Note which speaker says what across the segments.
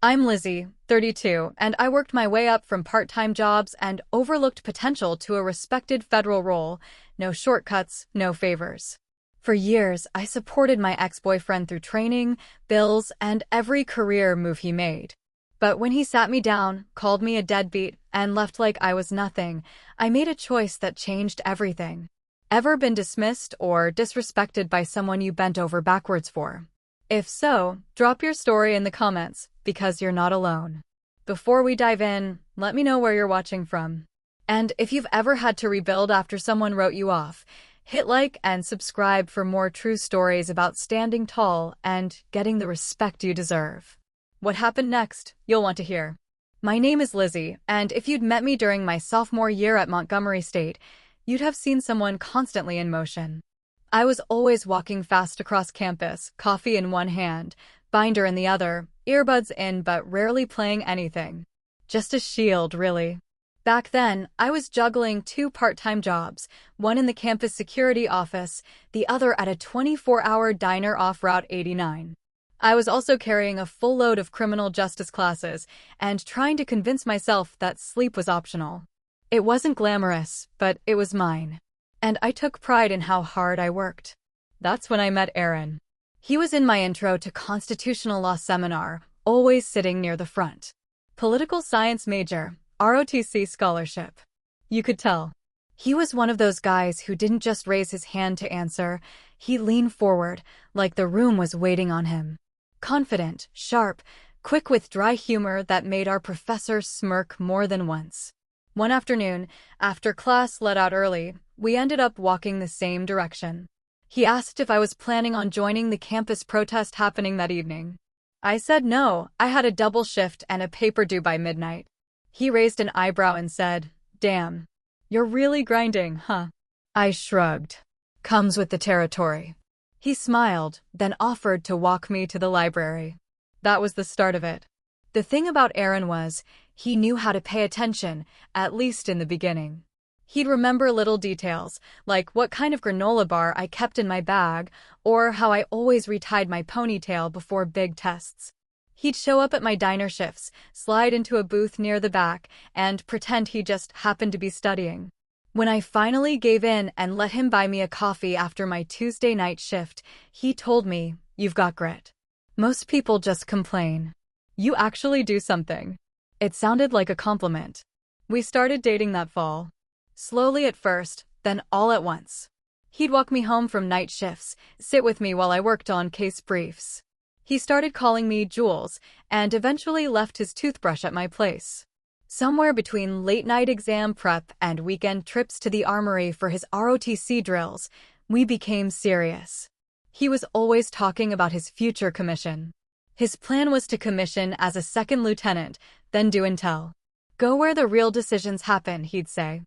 Speaker 1: I'm Lizzie, 32, and I worked my way up from part-time jobs and overlooked potential to a respected federal role. No shortcuts, no favors. For years, I supported my ex-boyfriend through training, bills, and every career move he made. But when he sat me down, called me a deadbeat, and left like I was nothing, I made a choice that changed everything. Ever been dismissed or disrespected by someone you bent over backwards for? If so, drop your story in the comments, because you're not alone. Before we dive in, let me know where you're watching from. And if you've ever had to rebuild after someone wrote you off, hit like and subscribe for more true stories about standing tall and getting the respect you deserve. What happened next, you'll want to hear. My name is Lizzie, and if you'd met me during my sophomore year at Montgomery State, you'd have seen someone constantly in motion. I was always walking fast across campus, coffee in one hand, binder in the other, earbuds in but rarely playing anything. Just a shield, really. Back then, I was juggling two part-time jobs, one in the campus security office, the other at a 24-hour diner off Route 89. I was also carrying a full load of criminal justice classes and trying to convince myself that sleep was optional. It wasn't glamorous, but it was mine. And I took pride in how hard I worked. That's when I met Aaron. He was in my intro to constitutional law seminar, always sitting near the front. Political science major, ROTC scholarship. You could tell. He was one of those guys who didn't just raise his hand to answer, he leaned forward, like the room was waiting on him. Confident, sharp, quick with dry humor that made our professor smirk more than once. One afternoon, after class let out early, we ended up walking the same direction. He asked if I was planning on joining the campus protest happening that evening. I said no, I had a double shift and a paper due by midnight. He raised an eyebrow and said, "Damn, you're really grinding, huh?" I shrugged. Comes with the territory. He smiled, then offered to walk me to the library. That was the start of it. The thing about Aaron was, he knew how to pay attention, at least in the beginning. He'd remember little details, like what kind of granola bar I kept in my bag, or how I always retied my ponytail before big tests. He'd show up at my diner shifts, slide into a booth near the back, and pretend he just happened to be studying. When I finally gave in and let him buy me a coffee after my Tuesday night shift, he told me, "You've got grit. Most people just complain. You actually do something." It sounded like a compliment. We started dating that fall. Slowly at first, then all at once. He'd walk me home from night shifts, sit with me while I worked on case briefs. He started calling me Jules, and eventually left his toothbrush at my place. Somewhere between late-night exam prep and weekend trips to the armory for his ROTC drills, we became serious. He was always talking about his future commission. His plan was to commission as a second lieutenant, then do intel. Go where the real decisions happen, he'd say.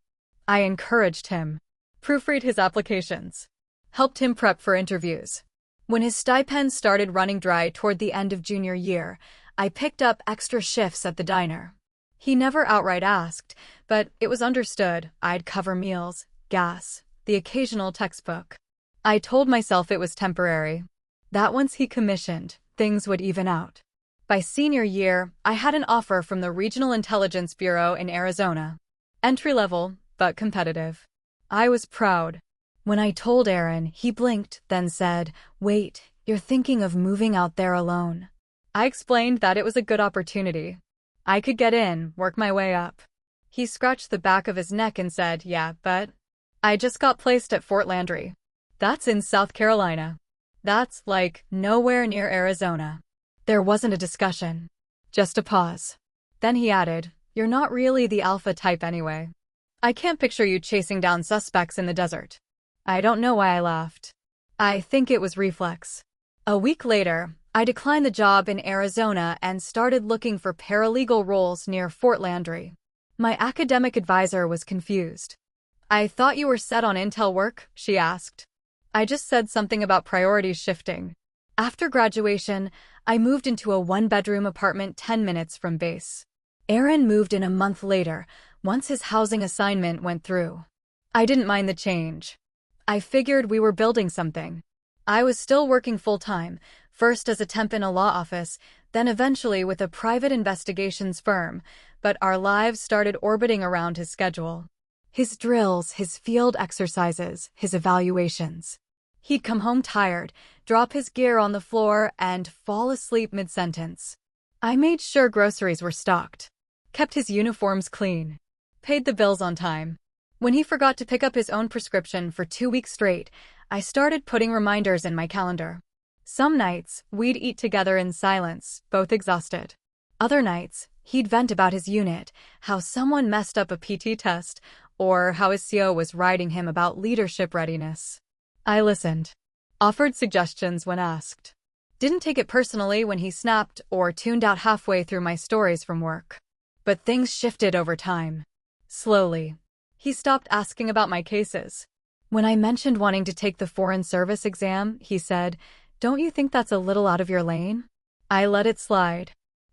Speaker 1: I encouraged him. Proofread his applications. Helped him prep for interviews. When his stipend started running dry toward the end of junior year, I picked up extra shifts at the diner. He never outright asked, but it was understood I'd cover meals, gas, the occasional textbook. I told myself it was temporary. That once he commissioned, things would even out. By senior year, I had an offer from the Regional Intelligence Bureau in Arizona. Entry-level, but competitive. I was proud. When I told Aaron, he blinked, then said, "Wait, you're thinking of moving out there alone." I explained that it was a good opportunity. I could get in, work my way up. He scratched the back of his neck and said, "Yeah, but I just got placed at Fort Landry. That's in South Carolina. That's, like, nowhere near Arizona." There wasn't a discussion. Just a pause. Then he added, "You're not really the alpha type anyway. I can't picture you chasing down suspects in the desert." I don't know why I laughed. I think it was reflex. A week later, I declined the job in Arizona and started looking for paralegal roles near Fort Landry. My academic advisor was confused. "I thought you were set on intel work?" she asked. I just said something about priorities shifting. After graduation, I moved into a one-bedroom apartment 10 minutes from base. Aaron moved in a month later, once his housing assignment went through. I didn't mind the change. I figured we were building something. I was still working full-time, First as a temp in a law office, then eventually with a private investigations firm, but our lives started orbiting around his schedule. His drills, his field exercises, his evaluations. He'd come home tired, drop his gear on the floor, and fall asleep mid-sentence. I made sure groceries were stocked, kept his uniforms clean, paid the bills on time. When he forgot to pick up his own prescription for 2 weeks straight, I started putting reminders in my calendar. Some nights, we'd eat together in silence, both exhausted. Other nights, he'd vent about his unit, how someone messed up a PT test, or how his CO was writing him about leadership readiness. I listened, offered suggestions when asked. Didn't take it personally when he snapped or tuned out halfway through my stories from work. But things shifted over time. Slowly. He stopped asking about my cases. When I mentioned wanting to take the Foreign Service exam, he said, "Don't you think that's a little out of your lane?" I let it slide.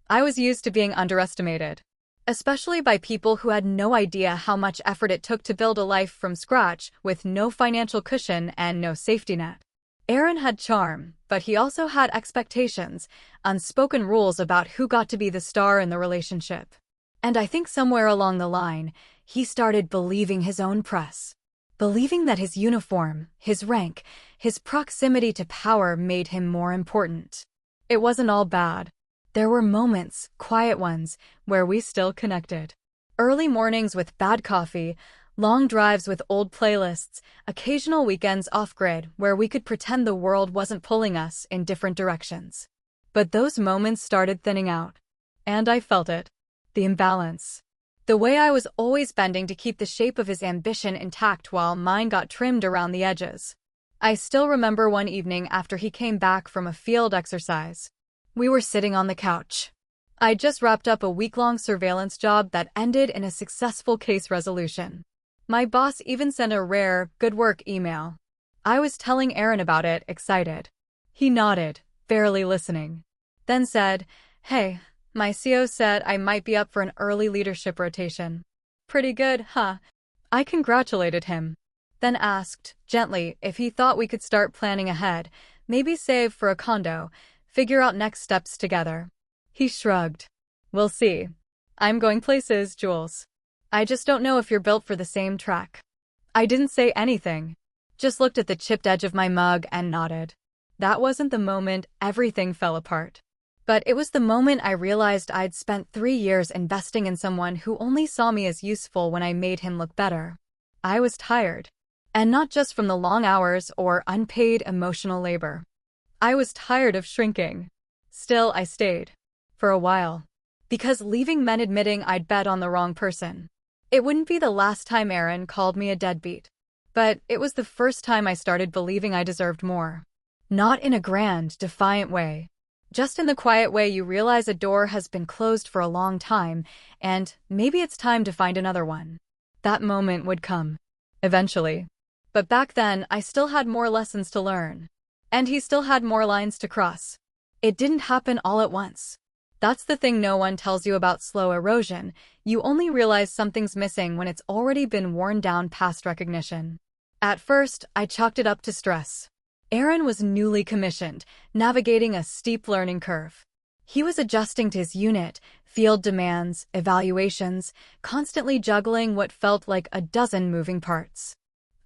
Speaker 1: I was used to being underestimated, especially by people who had no idea how much effort it took to build a life from scratch with no financial cushion and no safety net. Aaron had charm, but he also had expectations, unspoken rules about who got to be the star in the relationship. And I think somewhere along the line, he started believing his own press. Believing that his uniform, his rank, his proximity to power made him more important. It wasn't all bad. There were moments, quiet ones, where we still connected. Early mornings with bad coffee, long drives with old playlists, occasional weekends off-grid where we could pretend the world wasn't pulling us in different directions. But those moments started thinning out. And I felt it. The imbalance. The way I was always bending to keep the shape of his ambition intact while mine got trimmed around the edges. I still remember one evening after he came back from a field exercise. We were sitting on the couch. I'd just wrapped up a week-long surveillance job that ended in a successful case resolution. My boss even sent a rare, good work email. I was telling Aaron about it, excited. He nodded, barely listening. Then said, "Hey, my CO said I might be up for an early leadership rotation." Pretty good, huh? I congratulated him. Then asked, gently, if he thought we could start planning ahead, maybe save for a condo, figure out next steps together. He shrugged. "We'll see. I'm going places, Jules. I just don't know if you're built for the same track." I didn't say anything. Just looked at the chipped edge of my mug and nodded. That wasn't the moment everything fell apart. But it was the moment I realized I'd spent 3 years investing in someone who only saw me as useful when I made him look better. I was tired. And not just from the long hours or unpaid emotional labor. I was tired of shrinking. Still, I stayed. For a while. Because leaving meant admitting I'd bet on the wrong person. It wouldn't be the last time Aaron called me a deadbeat. But it was the first time I started believing I deserved more. Not in a grand, defiant way. Just in the quiet way you realize a door has been closed for a long time, and maybe it's time to find another one. That moment would come. Eventually. But back then, I still had more lessons to learn. And he still had more lines to cross. It didn't happen all at once. That's the thing no one tells you about slow erosion. You only realize something's missing when it's already been worn down past recognition. At first, I chalked it up to stress. Aaron was newly commissioned, navigating a steep learning curve. He was adjusting to his unit, field demands, evaluations, constantly juggling what felt like a dozen moving parts.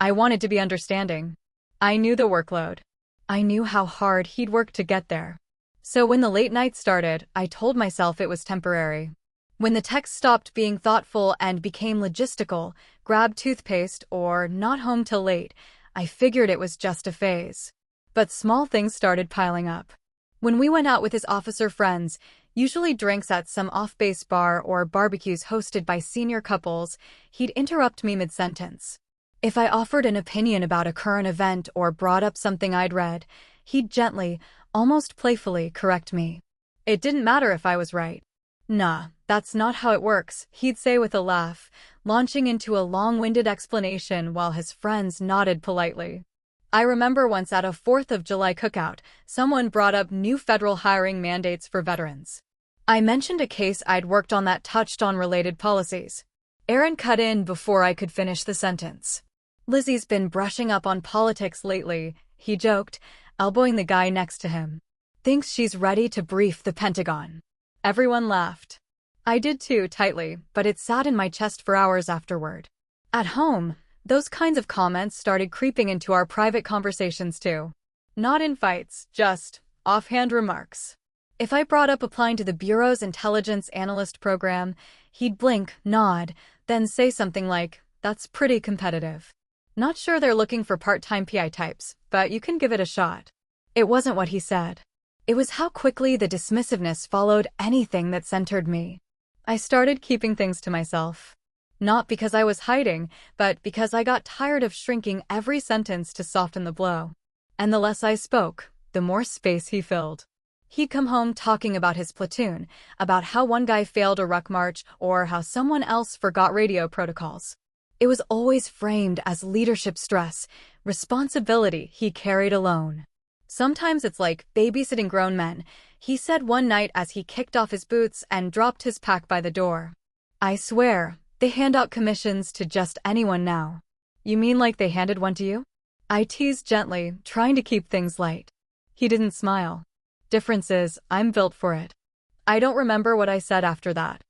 Speaker 1: I wanted to be understanding. I knew the workload. I knew how hard he'd worked to get there. So when the late nights started, I told myself it was temporary. When the text stopped being thoughtful and became logistical, grab toothpaste or not home till late, I figured it was just a phase. But small things started piling up. When we went out with his officer friends, usually drinks at some off-base bar or barbecues hosted by senior couples, he'd interrupt me mid-sentence. If I offered an opinion about a current event or brought up something I'd read, he'd gently, almost playfully, correct me. It didn't matter if I was right. "Nah, that's not how it works," he'd say with a laugh, launching into a long-winded explanation while his friends nodded politely. I remember once at a 4th of July cookout, someone brought up new federal hiring mandates for veterans. I mentioned a case I'd worked on that touched on related policies. Aaron cut in before I could finish the sentence. "Lizzie's been brushing up on politics lately," he joked, elbowing the guy next to him. Thinks she's ready to brief the Pentagon. Everyone laughed. I did too, tightly, but it sat in my chest for hours afterward. At home, those kinds of comments started creeping into our private conversations too. Not in fights, just offhand remarks. If I brought up applying to the Bureau's intelligence analyst program, he'd blink, nod, then say something like, "That's pretty competitive. Not sure they're looking for part-time PI types, but you can give it a shot." It wasn't what he said. It was how quickly the dismissiveness followed anything that centered me. I started keeping things to myself. Not because I was hiding, but because I got tired of shrinking every sentence to soften the blow. And the less I spoke, the more space he filled. He'd come home talking about his platoon, about how one guy failed a ruck march, or how someone else forgot radio protocols. It was always framed as leadership stress, responsibility he carried alone. "Sometimes it's like babysitting grown men," he said one night as he kicked off his boots and dropped his pack by the door. "I swear, they hand out commissions to just anyone now." "You mean like they handed one to you?" I teased gently, trying to keep things light. He didn't smile. "Difference is, I'm built for it." I don't remember what I said after that.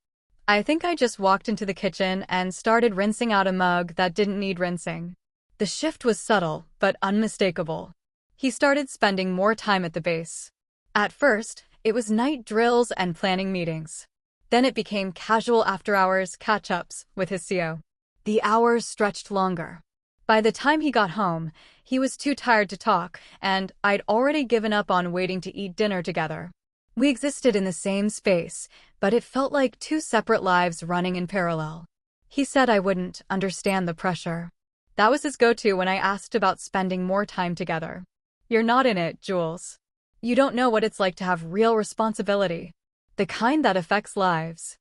Speaker 1: I think I just walked into the kitchen and started rinsing out a mug that didn't need rinsing. The shift was subtle, but unmistakable. He started spending more time at the base. At first, it was night drills and planning meetings. Then it became casual after-hours catch-ups with his CO. The hours stretched longer. By the time he got home, he was too tired to talk, and I'd already given up on waiting to eat dinner together. We existed in the same space, but it felt like two separate lives running in parallel. He said I wouldn't understand the pressure. That was his go-to when I asked about spending more time together. "You're not in it, Jules. You don't know what it's like to have real responsibility. The kind that affects lives."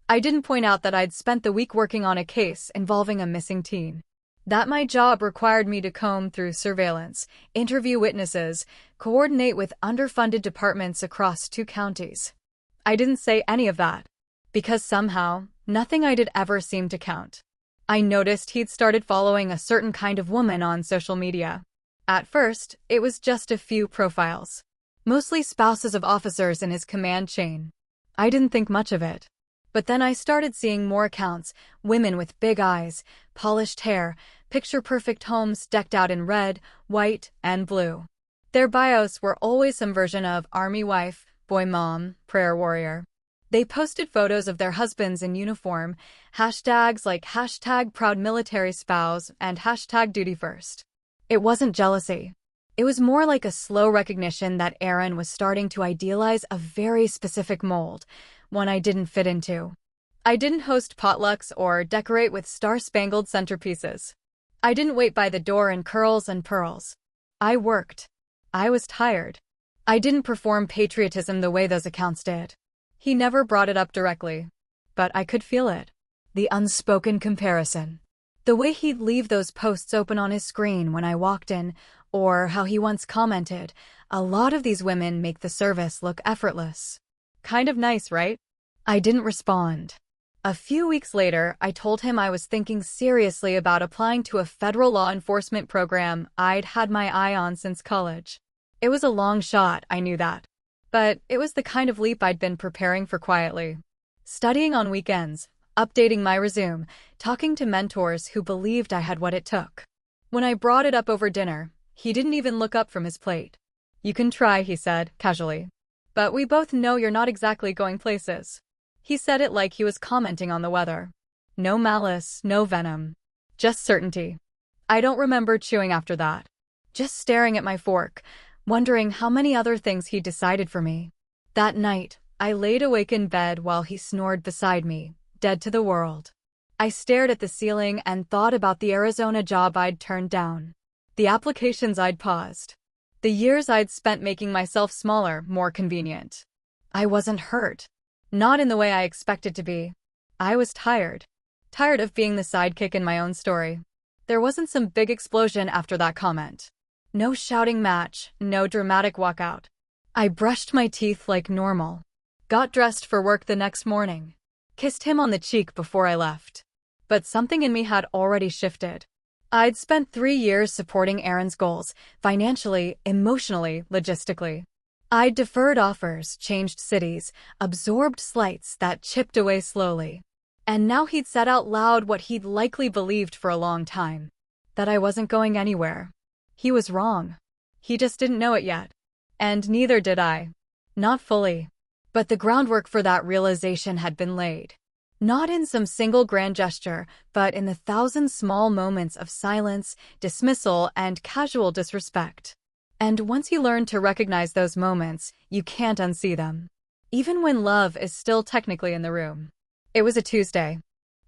Speaker 1: I didn't point out that I'd spent the week working on a case involving a missing teen. That my job required me to comb through surveillance, interview witnesses, coordinate with underfunded departments across 2 counties. I didn't say any of that, because somehow, nothing I did ever seemed to count. I noticed he'd started following a certain kind of woman on social media. At first, it was just a few profiles, mostly spouses of officers in his command chain. I didn't think much of it. But then I started seeing more accounts, women with big eyes, polished hair, picture-perfect homes decked out in red, white, and blue. Their bios were always some version of army wife, boy mom, prayer warrior. They posted photos of their husbands in uniform, hashtags like #ProudMilitarySpouse and #DutyFirst. It wasn't jealousy. It was more like a slow recognition that Aaron was starting to idealize a very specific mold, one I didn't fit into. I didn't host potlucks or decorate with star-spangled centerpieces. I didn't wait by the door in curls and pearls. I worked. I was tired. I didn't perform patriotism the way those accounts did. He never brought it up directly, but I could feel it. The unspoken comparison. The way he'd leave those posts open on his screen when I walked in, or how he once commented, "A lot of these women make the service look effortless." Kind of nice, right? I didn't respond. A few weeks later, I told him I was thinking seriously about applying to a federal law enforcement program I'd had my eye on since college. It was a long shot, I knew that. But it was the kind of leap I'd been preparing for quietly. Studying on weekends, updating my resume, talking to mentors who believed I had what it took. When I brought it up over dinner, he didn't even look up from his plate. "You can try," he said, casually. "But we both know you're not exactly going places." He said it like he was commenting on the weather. No malice, no venom. Just certainty. I don't remember chewing after that. Just staring at my fork, wondering how many other things he'd decided for me. That night, I laid awake in bed while he snored beside me, dead to the world. I stared at the ceiling and thought about the Arizona job I'd turned down. The applications I'd paused. The years I'd spent making myself smaller, more convenient. I wasn't hurt. Not in the way I expected to be. I was tired. Tired of being the sidekick in my own story. There wasn't some big explosion after that comment. No shouting match, no dramatic walkout. I brushed my teeth like normal. Got dressed for work the next morning. Kissed him on the cheek before I left. But something in me had already shifted. I'd spent 3 years supporting Aaron's goals, financially, emotionally, logistically. I'd deferred offers, changed cities, absorbed slights that chipped away slowly. And now he'd said out loud what he'd likely believed for a long time. That I wasn't going anywhere. He was wrong. He just didn't know it yet. And neither did I. Not fully. But the groundwork for that realization had been laid. Not in some single grand gesture, but in the thousand small moments of silence, dismissal, and casual disrespect. And once you learn to recognize those moments, you can't unsee them. Even when love is still technically in the room. It was a Tuesday.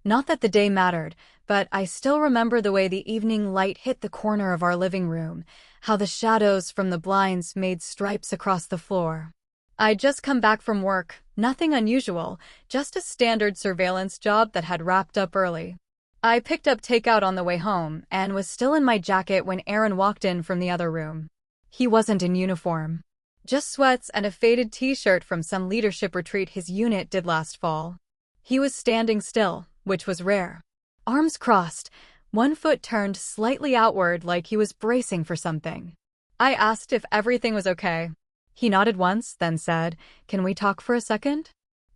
Speaker 1: Not that the day mattered, but I still remember the way the evening light hit the corner of our living room, how the shadows from the blinds made stripes across the floor. I'd just come back from work, nothing unusual, just a standard surveillance job that had wrapped up early. I picked up takeout on the way home and was still in my jacket when Aaron walked in from the other room. He wasn't in uniform. Just sweats and a faded t-shirt from some leadership retreat his unit did last fall. He was standing still, which was rare. Arms crossed, one foot turned slightly outward like he was bracing for something. I asked if everything was okay. He nodded once, then said, "Can we talk for a second?"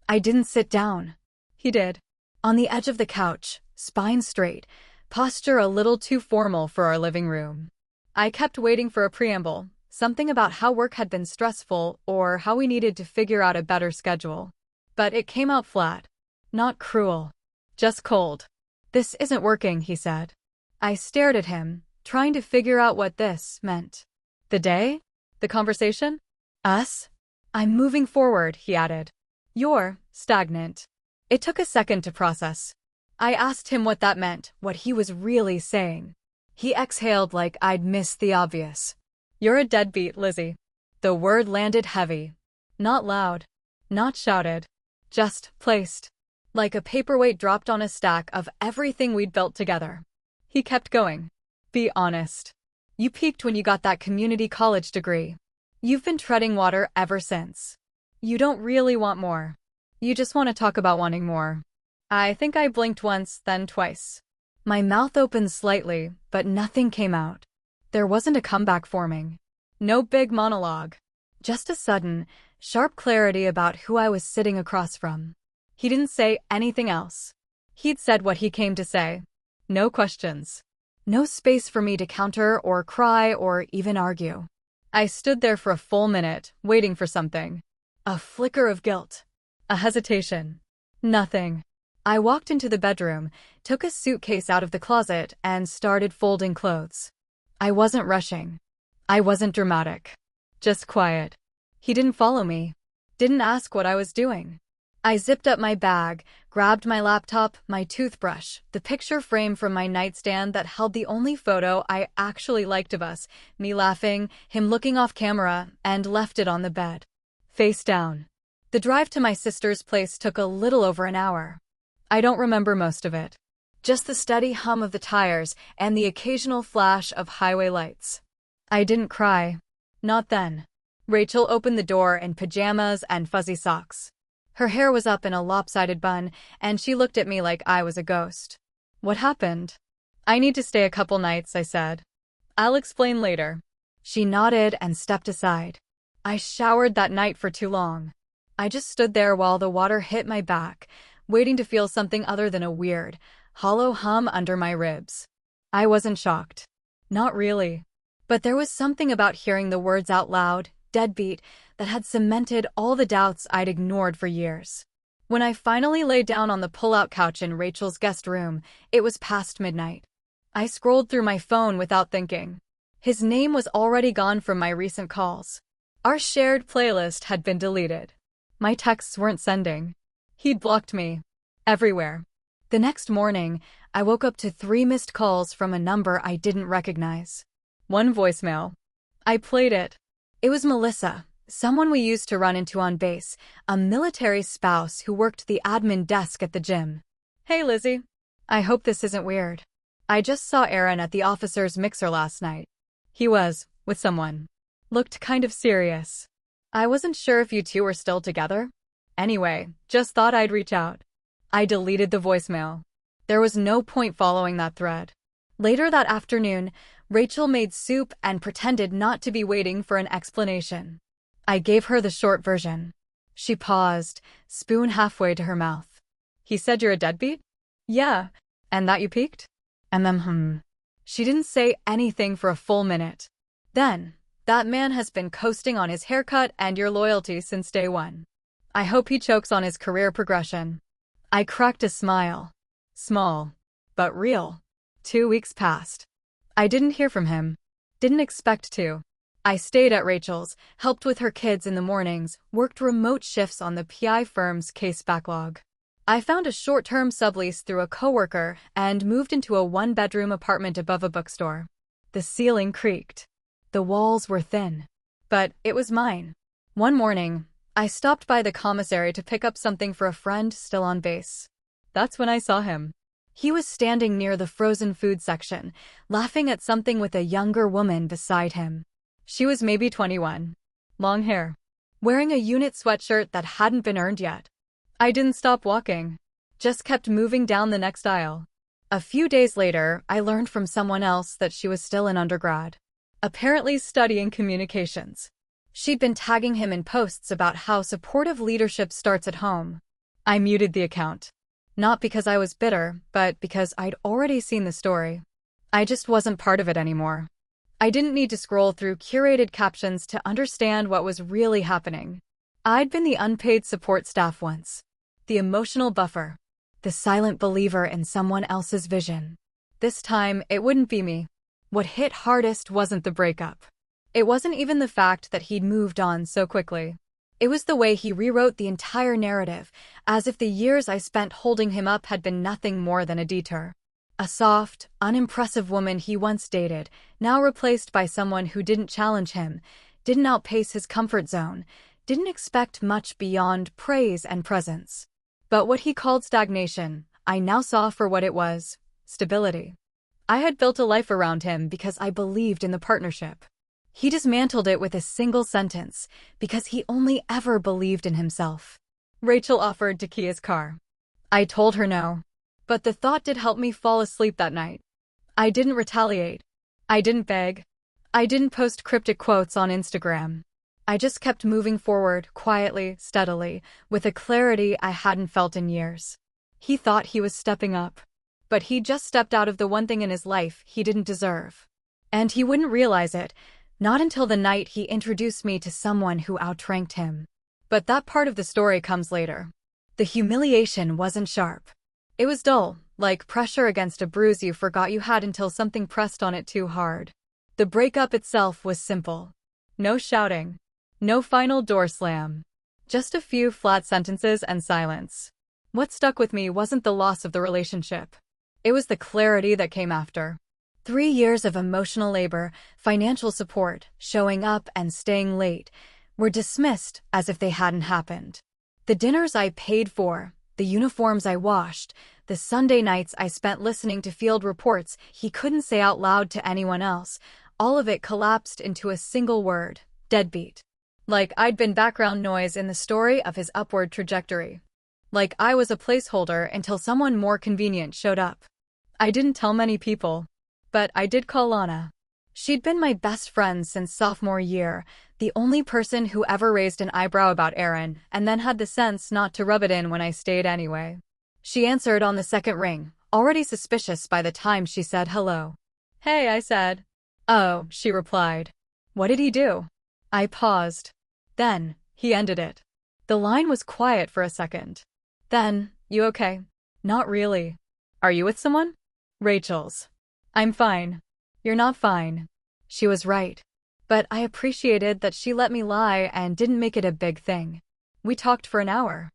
Speaker 1: I didn't sit down. He did. On the edge of the couch, spine straight, posture a little too formal for our living room. I kept waiting for a preamble, something about how work had been stressful or how we needed to figure out a better schedule. But it came out flat. Not cruel. Just cold. "This isn't working," he said. I stared at him, trying to figure out what this meant. The day? The conversation? Us? "I'm moving forward," he added. "You're stagnant." It took a second to process. I asked him what that meant, what he was really saying. He exhaled like I'd missed the obvious. "You're a deadbeat, Lizzie." The word landed heavy. Not loud. Not shouted. Just placed. Like a paperweight dropped on a stack of everything we'd built together. He kept going. "Be honest. You peaked when you got that community college degree. You've been treading water ever since. You don't really want more. You just want to talk about wanting more." I think I blinked once, then twice. My mouth opened slightly, but nothing came out. There wasn't a comeback forming. No big monologue. Just a sudden, sharp clarity about who I was sitting across from. He didn't say anything else. He'd said what he came to say. No questions. No space for me to counter or cry or even argue. I stood there for a full minute, waiting for something. A flicker of guilt. A hesitation. Nothing. I walked into the bedroom, took a suitcase out of the closet, and started folding clothes. I wasn't rushing. I wasn't dramatic. Just quiet. He didn't follow me. Didn't ask what I was doing. I zipped up my bag, grabbed my laptop, my toothbrush, the picture frame from my nightstand that held the only photo I actually liked of us, me laughing, him looking off camera, and left it on the bed. Face down. The drive to my sister's place took a little over an hour. I don't remember most of it. Just the steady hum of the tires and the occasional flash of highway lights. I didn't cry. Not then. Rachel opened the door in pajamas and fuzzy socks. Her hair was up in a lopsided bun, and she looked at me like I was a ghost. "What happened?" "I need to stay a couple nights," I said. "I'll explain later." She nodded and stepped aside. I showered that night for too long. I just stood there while the water hit my back, waiting to feel something other than a weird, hollow hum under my ribs. I wasn't shocked. Not really. But there was something about hearing the words out loud, "deadbeat," that had cemented all the doubts I'd ignored for years. When I finally lay down on the pull-out couch in Rachel's guest room, it was past midnight. I scrolled through my phone without thinking. His name was already gone from my recent calls. Our shared playlist had been deleted. My texts weren't sending. He'd blocked me. Everywhere. The next morning, I woke up to 3 missed calls from a number I didn't recognize. One voicemail. I played it. It was Melissa, someone we used to run into on base, a military spouse who worked the admin desk at the gym. "Hey, Lizzie. I hope this isn't weird. I just saw Aaron at the officer's mixer last night. He was with someone. Looked kind of serious. I wasn't sure if you two were still together. Anyway, just thought I'd reach out." I deleted the voicemail. There was no point following that thread. Later that afternoon, Rachel made soup and pretended not to be waiting for an explanation. I gave her the short version. She paused, spoon halfway to her mouth. He said you're a deadbeat? Yeah. And that you peaked? And then She didn't say anything for a full minute. Then, that man has been coasting on his haircut and your loyalty since day one. I hope he chokes on his career progression. I cracked a smile. Small, but real. 2 weeks passed. I didn't hear from him. Didn't expect to. I stayed at Rachel's, helped with her kids in the mornings, worked remote shifts on the PI firm's case backlog. I found a short-term sublease through a coworker and moved into a one-bedroom apartment above a bookstore. The ceiling creaked. The walls were thin. But it was mine. One morning, I stopped by the commissary to pick up something for a friend still on base. That's when I saw him. He was standing near the frozen food section, laughing at something with a younger woman beside him. She was maybe 21. Long hair. Wearing a unit sweatshirt that hadn't been earned yet. I didn't stop walking. Just kept moving down the next aisle. A few days later, I learned from someone else that she was still in undergrad. Apparently studying communications. She'd been tagging him in posts about how supportive leadership starts at home. I muted the account. Not because I was bitter, but because I'd already seen the story. I just wasn't part of it anymore. I didn't need to scroll through curated captions to understand what was really happening. I'd been the unpaid support staff once. The emotional buffer. The silent believer in someone else's vision. This time, it wouldn't be me. What hit hardest wasn't the breakup. It wasn't even the fact that he'd moved on so quickly. It was the way he rewrote the entire narrative, as if the years I spent holding him up had been nothing more than a detour. A soft, unimpressive woman he once dated, now replaced by someone who didn't challenge him, didn't outpace his comfort zone, didn't expect much beyond praise and presence. But what he called stagnation, I now saw for what it was: stability. I had built a life around him because I believed in the partnership. He dismantled it with a single sentence, because he only ever believed in himself. Rachel offered to key his car. I told her no. But the thought did help me fall asleep that night. I didn't retaliate. I didn't beg. I didn't post cryptic quotes on Instagram. I just kept moving forward, quietly, steadily, with a clarity I hadn't felt in years. He thought he was stepping up. But he'd just stepped out of the one thing in his life he didn't deserve. And he wouldn't realize it. Not until the night he introduced me to someone who outranked him. But that part of the story comes later. The humiliation wasn't sharp. It was dull, like pressure against a bruise you forgot you had until something pressed on it too hard. The breakup itself was simple. No shouting. No final door slam. Just a few flat sentences and silence. What stuck with me wasn't the loss of the relationship. It was the clarity that came after. 3 years of emotional labor, financial support, showing up and staying late, were dismissed as if they hadn't happened. The dinners I paid for, the uniforms I washed, the Sunday nights I spent listening to field reports he couldn't say out loud to anyone else, all of it collapsed into a single word: deadbeat. Like I'd been background noise in the story of his upward trajectory. Like I was a placeholder until someone more convenient showed up. I didn't tell many people. But I did call Lana. She'd been my best friend since sophomore year, the only person who ever raised an eyebrow about Aaron, and then had the sense not to rub it in when I stayed anyway. She answered on the second ring, already suspicious by the time she said hello. Hey, I said. Oh, she replied. What did he do? I paused. Then, he ended it. The line was quiet for a second. Then, you okay? Not really. Are you with someone? Rachel's. I'm fine. You're not fine. She was right. But I appreciated that she let me lie and didn't make it a big thing. We talked for an hour.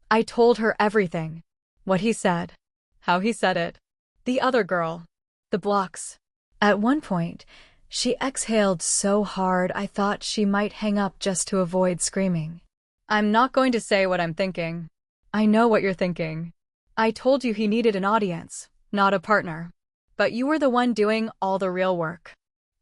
Speaker 1: I told her everything. What he said. How he said it. The other girl. The blocks. At one point, she exhaled so hard I thought she might hang up just to avoid screaming. I'm not going to say what I'm thinking. I know what you're thinking. I told you he needed an audience, not a partner. But you were the one doing all the real work.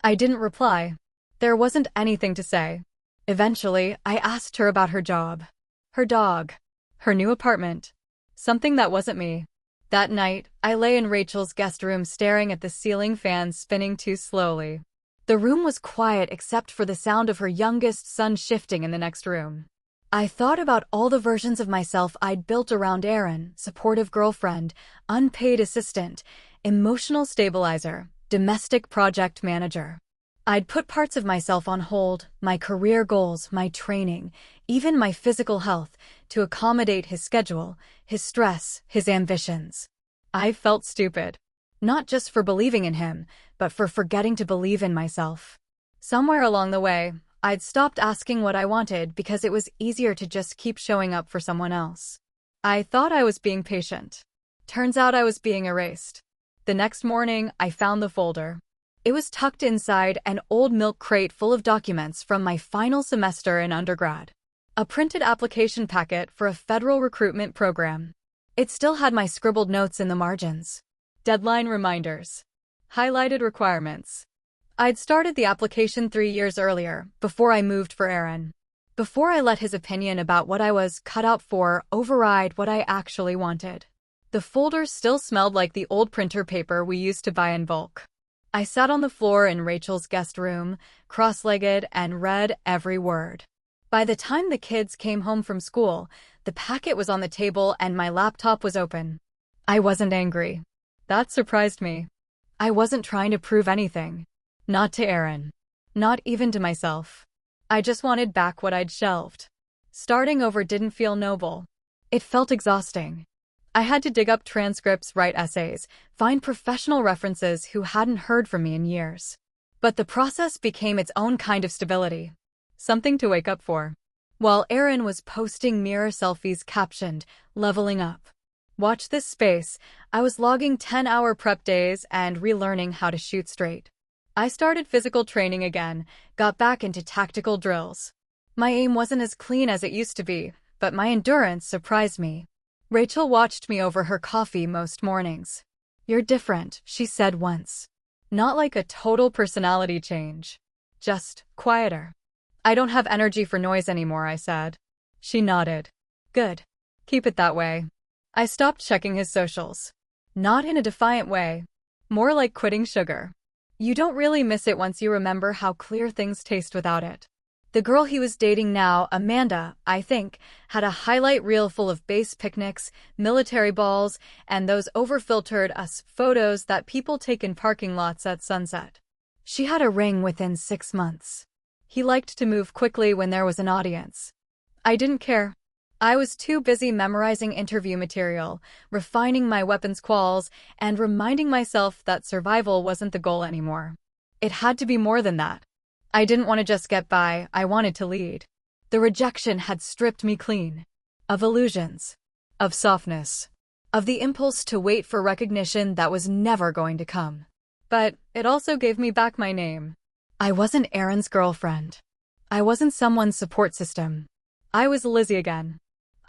Speaker 1: I didn't reply. There wasn't anything to say. Eventually, I asked her about her job. Her dog. Her new apartment. Something that wasn't me. That night, I lay in Rachel's guest room staring at the ceiling fan spinning too slowly. The room was quiet except for the sound of her youngest son shifting in the next room. I thought about all the versions of myself I'd built around Erin: supportive girlfriend, unpaid assistant, emotional stabilizer, domestic project manager. I'd put parts of myself on hold, my career goals, my training, even my physical health, to accommodate his schedule, his stress, his ambitions. I felt stupid. Not just for believing in him, but for forgetting to believe in myself. Somewhere along the way, I'd stopped asking what I wanted because it was easier to just keep showing up for someone else. I thought I was being patient. Turns out I was being erased. The next morning, I found the folder. It was tucked inside an old milk crate full of documents from my final semester in undergrad. A printed application packet for a federal recruitment program. It still had my scribbled notes in the margins. Deadline reminders. Highlighted requirements. I'd started the application 3 years earlier, before I moved for Erin. Before I let his opinion about what I was cut out for override what I actually wanted. The folder still smelled like the old printer paper we used to buy in bulk. I sat on the floor in Rachel's guest room, cross-legged, and read every word. By the time the kids came home from school, the packet was on the table and my laptop was open. I wasn't angry. That surprised me. I wasn't trying to prove anything. Not to Erin. Not even to myself. I just wanted back what I'd shelved. Starting over didn't feel noble. It felt exhausting. I had to dig up transcripts, write essays, find professional references who hadn't heard from me in years. But the process became its own kind of stability. Something to wake up for. While Erin was posting mirror selfies captioned, "Leveling up." Watch this space, I was logging 10-hour prep days and relearning how to shoot straight. I started physical training again, got back into tactical drills. My aim wasn't as clean as it used to be, but my endurance surprised me. Rachel watched me over her coffee most mornings. "You're different," she said once. Not like a total personality change. Just quieter. "I don't have energy for noise anymore," I said. She nodded. "Good. Keep it that way." I stopped checking his socials. Not in a defiant way. More like quitting sugar. You don't really miss it once you remember how clear things taste without it. The girl he was dating now, Amanda, I think, had a highlight reel full of base picnics, military balls, and those over-filtered photos that people take in parking lots at sunset. She had a ring within 6 months. He liked to move quickly when there was an audience. I didn't care. I was too busy memorizing interview material, refining my weapons quals, and reminding myself that survival wasn't the goal anymore. It had to be more than that. I didn't want to just get by, I wanted to lead. The rejection had stripped me clean. Of illusions. Of softness. Of the impulse to wait for recognition that was never going to come. But it also gave me back my name. I wasn't Erin's girlfriend. I wasn't someone's support system. I was Lizzie again.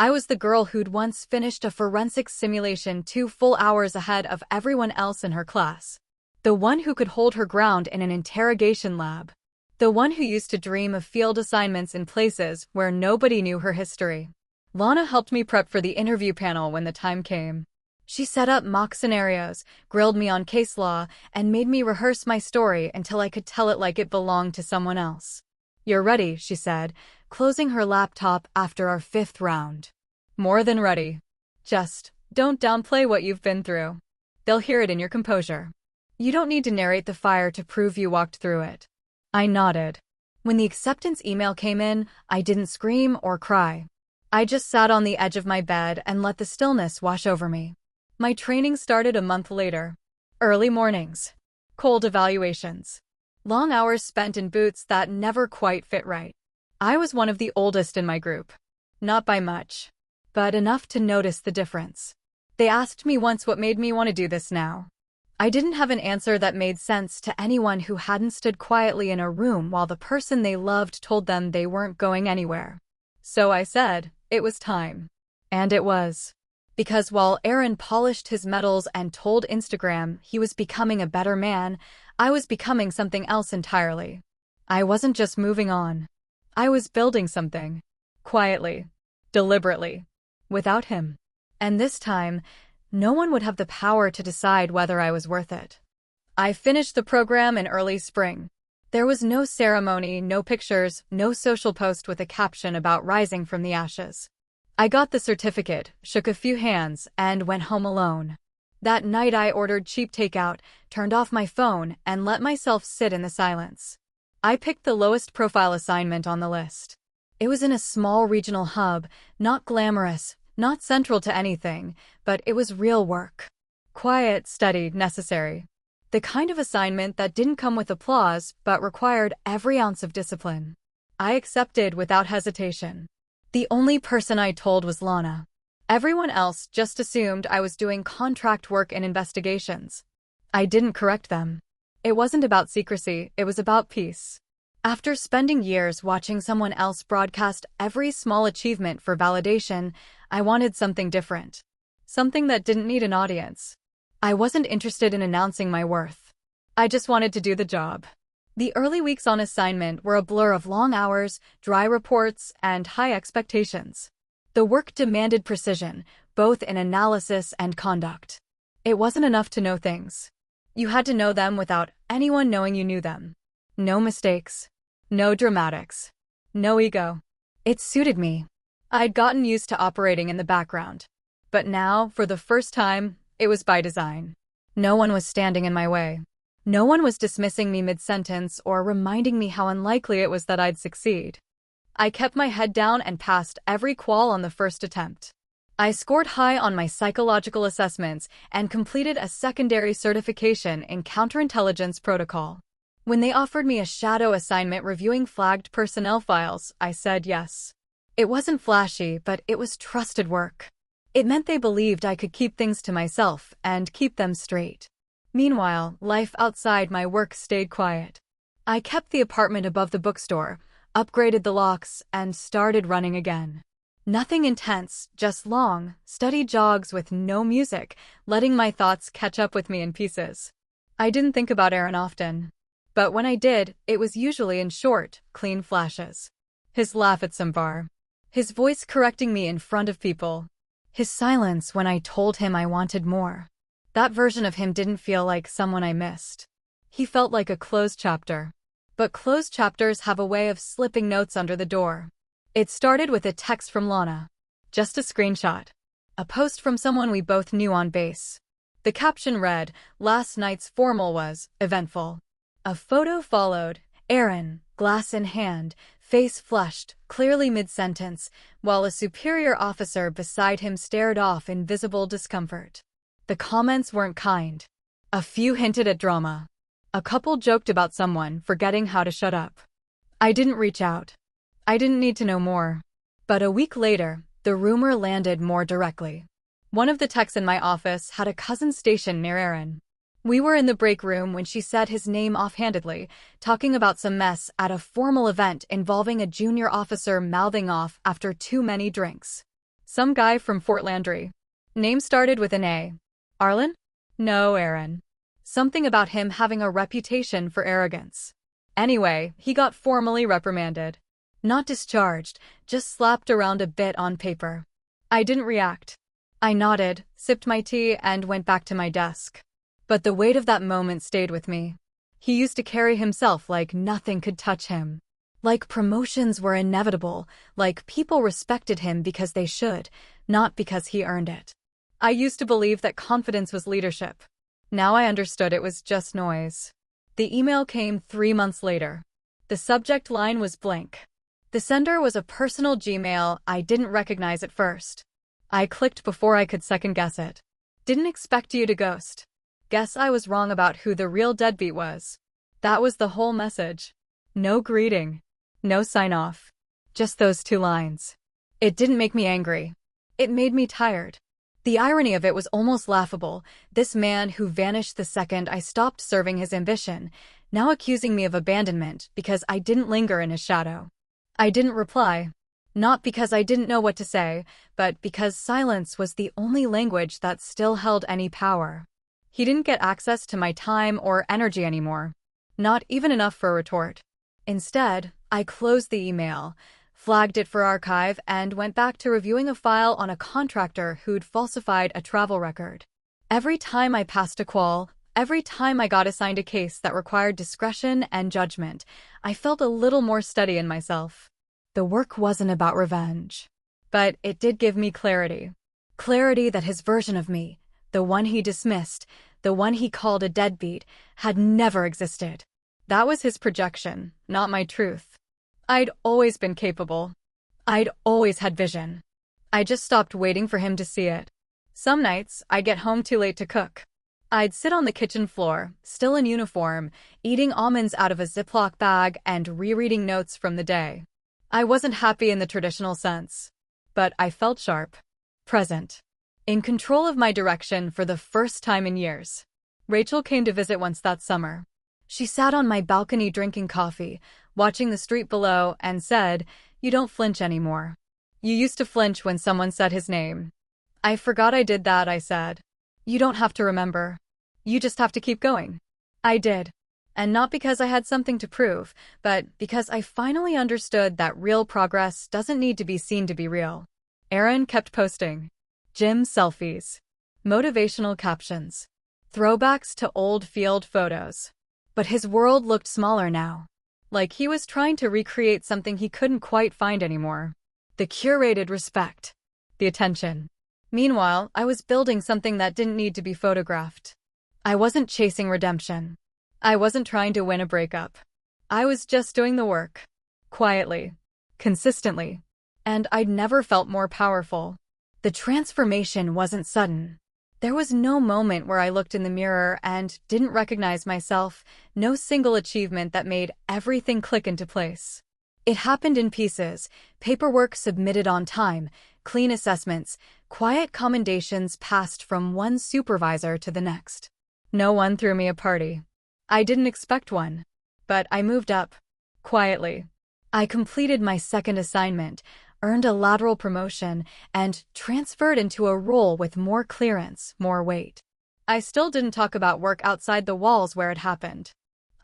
Speaker 1: I was the girl who'd once finished a forensics simulation 2 full hours ahead of everyone else in her class. The one who could hold her ground in an interrogation lab. The one who used to dream of field assignments in places where nobody knew her history. Lana helped me prep for the interview panel when the time came. She set up mock scenarios, grilled me on case law, and made me rehearse my story until I could tell it like it belonged to someone else. "You're ready," she said, closing her laptop after our 5th round. "More than ready. Just don't downplay what you've been through. They'll hear it in your composure. You don't need to narrate the fire to prove you walked through it." I nodded. When the acceptance email came in, I didn't scream or cry. I just sat on the edge of my bed and let the stillness wash over me. My training started a month later. Early mornings. Cold evaluations. Long hours spent in boots that never quite fit right. I was one of the oldest in my group. Not by much, but enough to notice the difference. They asked me once what made me want to do this now. I didn't have an answer that made sense to anyone who hadn't stood quietly in a room while the person they loved told them they weren't going anywhere. So I said, it was time. And it was. Because while Erin polished his medals and told Instagram he was becoming a better man, I was becoming something else entirely. I wasn't just moving on. I was building something. Quietly. Deliberately. Without him. And this time, no one would have the power to decide whether I was worth it. I finished the program in early spring. There was no ceremony, no pictures, no social post with a caption about rising from the ashes. I got the certificate, shook a few hands, and went home alone. That night I ordered cheap takeout, turned off my phone, and let myself sit in the silence. I picked the lowest profile assignment on the list. It was in a small regional hub, not glamorous, not central to anything, but it was real work. Quiet, steady, necessary. The kind of assignment that didn't come with applause, but required every ounce of discipline. I accepted without hesitation. The only person I told was Lana. Everyone else just assumed I was doing contract work and investigations. I didn't correct them. It wasn't about secrecy, it was about peace. After spending years watching someone else broadcast every small achievement for validation, I wanted something different. Something that didn't need an audience. I wasn't interested in announcing my worth. I just wanted to do the job. The early weeks on assignment were a blur of long hours, dry reports, and high expectations. The work demanded precision, both in analysis and conduct. It wasn't enough to know things. You had to know them without anyone knowing you knew them. No mistakes. No dramatics. No ego. It suited me. I'd gotten used to operating in the background. But now, for the first time, it was by design. No one was standing in my way. No one was dismissing me mid-sentence or reminding me how unlikely it was that I'd succeed. I kept my head down and passed every qual on the first attempt. I scored high on my psychological assessments and completed a secondary certification in counterintelligence protocol. When they offered me a shadow assignment reviewing flagged personnel files, I said yes. It wasn't flashy, but it was trusted work. It meant they believed I could keep things to myself and keep them straight. Meanwhile, life outside my work stayed quiet. I kept the apartment above the bookstore, upgraded the locks, and started running again. Nothing intense, just long, steady jogs with no music, letting my thoughts catch up with me in pieces. I didn't think about Aaron often. But when I did, it was usually in short, clean flashes. His laugh at some bar. His voice correcting me in front of people. His silence when I told him I wanted more. That version of him didn't feel like someone I missed. He felt like a closed chapter. But closed chapters have a way of slipping notes under the door. It started with a text from Lana. Just a screenshot. A post from someone we both knew on base. The caption read, "Last night's formal was eventful." A photo followed, Aaron, glass in hand, face flushed, clearly mid-sentence, while a superior officer beside him stared off in visible discomfort. The comments weren't kind. A few hinted at drama. A couple joked about someone forgetting how to shut up. I didn't reach out. I didn't need to know more. But a week later, the rumor landed more directly. One of the techs in my office had a cousin stationed near Aaron. We were in the break room when she said his name offhandedly, talking about some mess at a formal event involving a junior officer mouthing off after too many drinks. Some guy from Fort Landry. Name started with an A. Arlen? No, Aaron. Something about him having a reputation for arrogance. Anyway, he got formally reprimanded. Not discharged, just slapped around a bit on paper. I didn't react. I nodded, sipped my tea, and went back to my desk. But the weight of that moment stayed with me. He used to carry himself like nothing could touch him. Like promotions were inevitable, like people respected him because they should, not because he earned it. I used to believe that confidence was leadership. Now I understood it was just noise. The email came 3 months later. The subject line was blank. The sender was a personal Gmail I didn't recognize at first. I clicked before I could second-guess it. Didn't expect you to ghost. Guess I was wrong about who the real Deadbeat was. That was the whole message. No greeting. No sign-off. Just those 2 lines. It didn't make me angry. It made me tired. The irony of it was almost laughable. This man who vanished the second I stopped serving his ambition, now accusing me of abandonment because I didn't linger in his shadow. I didn't reply. Not because I didn't know what to say, but because silence was the only language that still held any power. He didn't get access to my time or energy anymore. Not even enough for a retort. Instead, I closed the email, flagged it for archive, and went back to reviewing a file on a contractor who'd falsified a travel record. Every time I passed a qual, Every time I got assigned a case that required discretion and judgment, I felt a little more steady in myself. The work wasn't about revenge, but it did give me clarity. Clarity that his version of me, the one he dismissed, the one he called a deadbeat, had never existed. That was his projection, not my truth. I'd always been capable. I'd always had vision. I just stopped waiting for him to see it. Some nights, I'd get home too late to cook. I'd sit on the kitchen floor, still in uniform, eating almonds out of a Ziploc bag and rereading notes from the day. I wasn't happy in the traditional sense, but I felt sharp, present, in control of my direction for the first time in years. Rachel came to visit once that summer. She sat on my balcony drinking coffee, watching the street below, and said, "You don't flinch anymore. You used to flinch when someone said his name." "I forgot I did that," I said. "You don't have to remember. You just have to keep going." I did. And not because I had something to prove, but because I finally understood that real progress doesn't need to be seen to be real. Aaron kept posting gym selfies, motivational captions, throwbacks to old field photos. But his world looked smaller now, like he was trying to recreate something he couldn't quite find anymore. The curated respect, the attention. Meanwhile, I was building something that didn't need to be photographed. I wasn't chasing redemption. I wasn't trying to win a breakup. I was just doing the work. Quietly. Consistently. And I'd never felt more powerful. The transformation wasn't sudden. There was no moment where I looked in the mirror and didn't recognize myself, no single achievement that made everything click into place. It happened in pieces, paperwork submitted on time, clean assessments, quiet commendations passed from one supervisor to the next. No one threw me a party. I didn't expect one. But I moved up. Quietly. I completed my second assignment, earned a lateral promotion, and transferred into a role with more clearance, more weight. I still didn't talk about work outside the walls where it happened.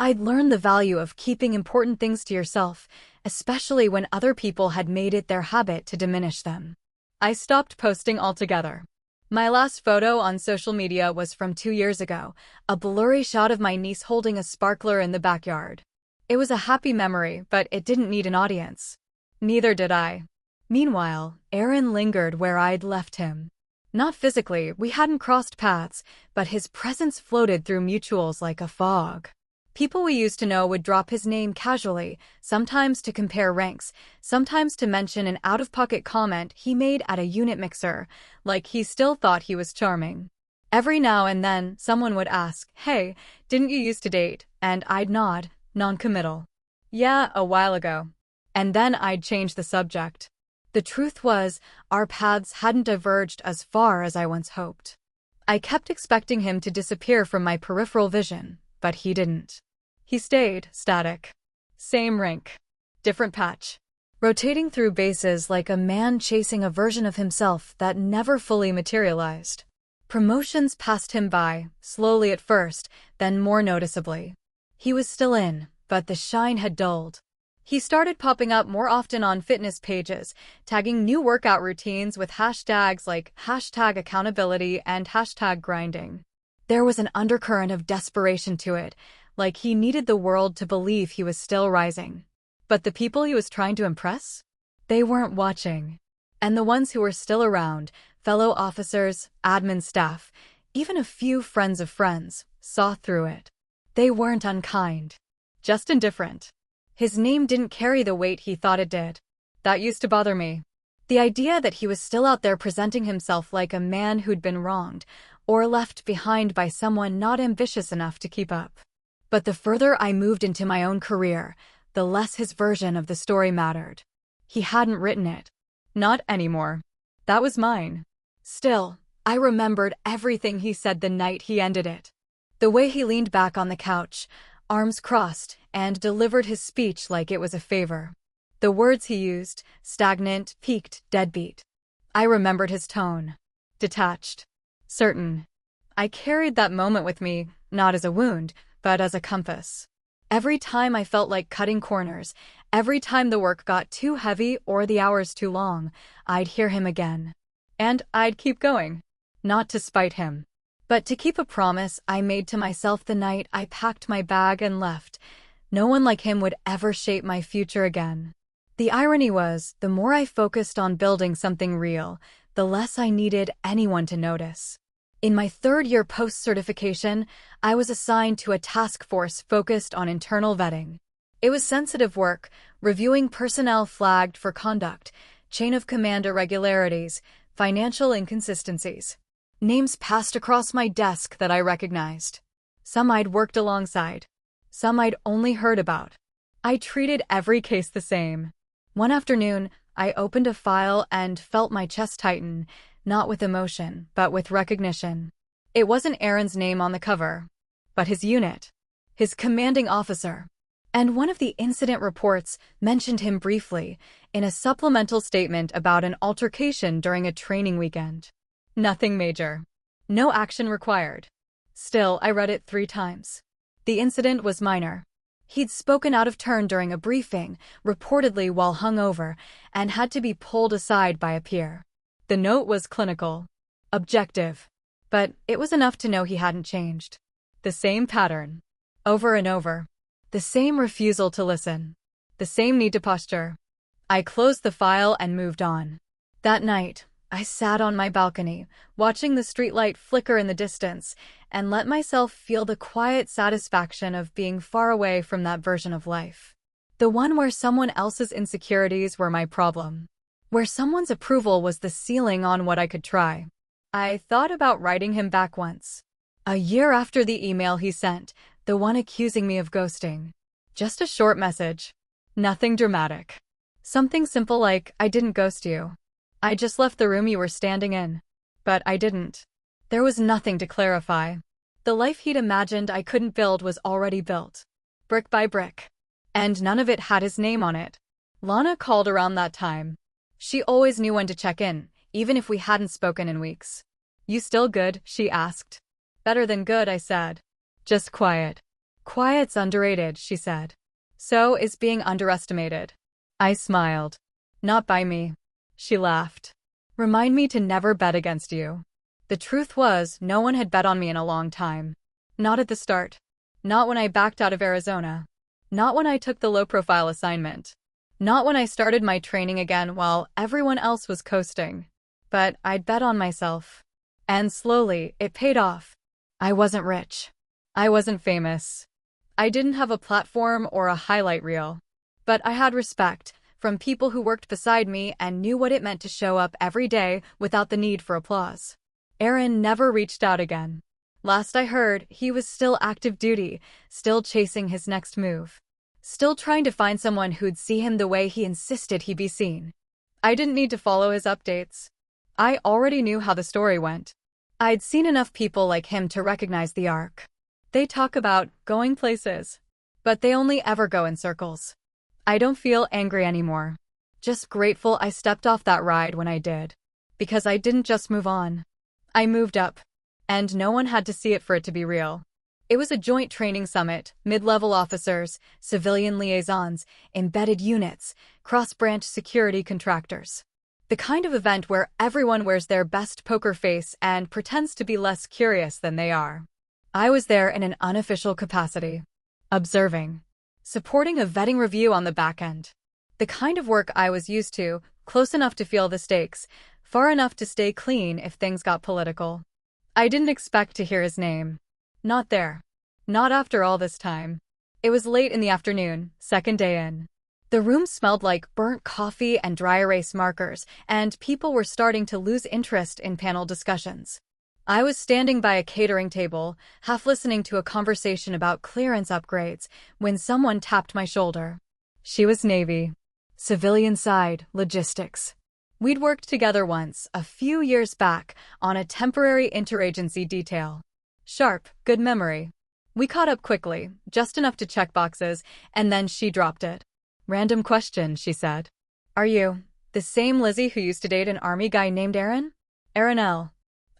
Speaker 1: I'd learned the value of keeping important things to yourself, especially when other people had made it their habit to diminish them. I stopped posting altogether. My last photo on social media was from 2 years ago, a blurry shot of my niece holding a sparkler in the backyard. It was a happy memory, but it didn't need an audience. Neither did I. Meanwhile, Aaron lingered where I'd left him. Not physically, we hadn't crossed paths, but his presence floated through mutuals like a fog. People we used to know would drop his name casually, sometimes to compare ranks, sometimes to mention an out-of-pocket comment he made at a unit mixer, like he still thought he was charming. Every now and then, someone would ask, "Hey, didn't you used to date?" And I'd nod, non-committal. "Yeah, a while ago." And then I'd change the subject. The truth was, our paths hadn't diverged as far as I once hoped. I kept expecting him to disappear from my peripheral vision, but he didn't. He stayed static. Same rink. Different patch. Rotating through bases like a man chasing a version of himself that never fully materialized. Promotions passed him by, slowly at first, then more noticeably. He was still in, but the shine had dulled. He started popping up more often on fitness pages, tagging new workout routines with hashtags like #accountability and #grinding. There was an undercurrent of desperation to it, like he needed the world to believe he was still rising. But the people he was trying to impress? They weren't watching. And the ones who were still around, fellow officers, admin staff, even a few friends of friends, saw through it. They weren't unkind. Just indifferent. His name didn't carry the weight he thought it did. That used to bother me. The idea that he was still out there presenting himself like a man who'd been wronged, or left behind by someone not ambitious enough to keep up. But the further I moved into my own career, the less his version of the story mattered. He hadn't written it. Not anymore. That was mine. Still, I remembered everything he said the night he ended it. The way he leaned back on the couch, arms crossed, and delivered his speech like it was a favor. The words he used, stagnant, peaked, deadbeat. I remembered his tone. Detached. Certain. I carried that moment with me, not as a wound, but as a compass. Every time I felt like cutting corners, every time the work got too heavy or the hours too long, I'd hear him again. And I'd keep going. Not to spite him. But to keep a promise I made to myself the night I packed my bag and left, no one like him would ever shape my future again. The irony was, the more I focused on building something real, the less I needed anyone to notice. In my third year post-certification, I was assigned to a task force focused on internal vetting. It was sensitive work, reviewing personnel flagged for conduct, chain of command irregularities, financial inconsistencies. Names passed across my desk that I recognized. Some I'd worked alongside. Some I'd only heard about. I treated every case the same. One afternoon, I opened a file and felt my chest tighten, not with emotion, but with recognition. It wasn't Aaron's name on the cover, but his unit, his commanding officer. And one of the incident reports mentioned him briefly in a supplemental statement about an altercation during a training weekend. Nothing major. No action required. Still, I read it 3 times. The incident was minor. He'd spoken out of turn during a briefing, reportedly while hungover, and had to be pulled aside by a peer. The note was clinical, objective, but it was enough to know he hadn't changed. The same pattern. Over and over. The same refusal to listen. The same need to posture. I closed the file and moved on. That night, I sat on my balcony, watching the streetlight flicker in the distance, and let myself feel the quiet satisfaction of being far away from that version of life. The one where someone else's insecurities were my problem. Where someone's approval was the ceiling on what I could try. I thought about writing him back once. A year after the email he sent, the one accusing me of ghosting. Just a short message. Nothing dramatic. Something simple like, I didn't ghost you. I just left the room you were standing in. But I didn't. There was nothing to clarify. The life he'd imagined I couldn't build was already built. Brick by brick. And none of it had his name on it. Lana called around that time. She always knew when to check in, even if we hadn't spoken in weeks. You still good? She asked. Better than good, I said. Just quiet. Quiet's underrated, she said. So is being underestimated. I smiled. Not by me. She laughed. Remind me to never bet against you. The truth was, no one had bet on me in a long time. Not at the start. Not when I backed out of Arizona. Not when I took the low-profile assignment. Not when I started my training again while everyone else was coasting. But I'd bet on myself. And slowly, it paid off. I wasn't rich. I wasn't famous. I didn't have a platform or a highlight reel. But I had respect from people who worked beside me and knew what it meant to show up every day without the need for applause. Aaron never reached out again. Last I heard, he was still active duty, still chasing his next move. Still trying to find someone who'd see him the way he insisted he be seen. I didn't need to follow his updates. I already knew how the story went. I'd seen enough people like him to recognize the arc. They talk about going places, but they only ever go in circles. I don't feel angry anymore. Just grateful I stepped off that ride when I did. Because I didn't just move on. I moved up. And no one had to see it for it to be real. It was a joint training summit, mid-level officers, civilian liaisons, embedded units, cross-branch security contractors. The kind of event where everyone wears their best poker face and pretends to be less curious than they are. I was there in an unofficial capacity. Observing. Supporting a vetting review on the back end. The kind of work I was used to, close enough to feel the stakes, far enough to stay clean if things got political. I didn't expect to hear his name. Not there. Not after all this time. It was late in the afternoon, second day in. The room smelled like burnt coffee and dry erase markers, and people were starting to lose interest in panel discussions. I was standing by a catering table, half listening to a conversation about clearance upgrades, when someone tapped my shoulder. She was Navy. Civilian side, logistics. We'd worked together once, a few years back, on a temporary interagency detail. Sharp, good memory. We caught up quickly, just enough to check boxes, and then she dropped it. Random question, she said. Are you the same Lizzie who used to date an army guy named Aaron? Aaron L.